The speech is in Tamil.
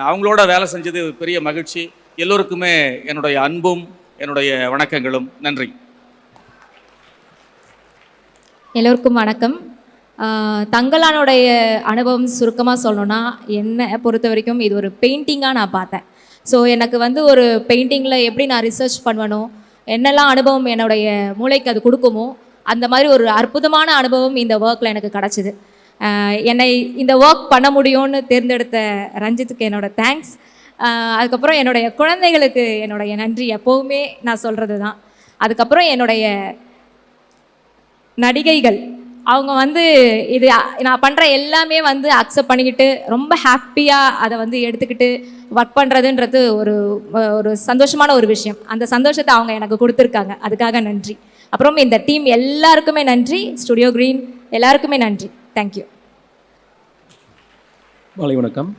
அவங்களோட வேலை செஞ்சது பெரிய மகிழ்ச்சி. எல்லோருக்குமே என்னுடைய அன்பும் என்னுடைய வணக்கங்களும். நன்றி. எல்லோருக்கும் வணக்கம். தங்கலானுடைய அனுபவம் சுருக்கமாக சொல்லணும்னா, என்னை பொறுத்த வரைக்கும் இது ஒரு பெயிண்டிங்காக நான் பார்த்தேன். ஸோ எனக்கு வந்து ஒரு பெயிண்டிங்கில் எப்படி நான் ரிசர்ச் பண்ணுவனோ, என்னெல்லாம் அனுபவம் என்னுடைய மூளைக்கு அது கொடுக்குமோ, அந்த மாதிரி ஒரு அற்புதமான அனுபவம் இந்த ஒர்க்கில் எனக்கு கிடச்சிது. என்னை இந்த ஒர்க் பண்ண முடியும்னு தேர்ந்தெடுத்த ரஞ்சித்துக்கு என்னோடய தேங்க்ஸ். அதுக்கப்புறம் என்னுடைய குழந்தைகளுக்கு என்னுடைய நன்றி எப்போவுமே நான் சொல்கிறது தான். அதுக்கப்புறம் என்னுடைய நடிகைகள், அவங்க வந்து இது நான் பண்ணுற எல்லாமே வந்து அக்செப்ட் பண்ணிக்கிட்டு ரொம்ப ஹாப்பியாக அதை வந்து எடுத்துக்கிட்டு ஒர்க் பண்ணுறதுன்றது ஒரு ஒரு சந்தோஷமான ஒரு விஷயம். அந்த சந்தோஷத்தை அவங்க எனக்கு கொடுத்துருக்காங்க, அதுக்காக நன்றி. அப்புறம் இந்த டீம் எல்லாருக்குமே நன்றி, ஸ்டுடியோ கிரீன் எல்லாருக்குமே நன்றி. தேங்க்யூ. மாலை வணக்கம்.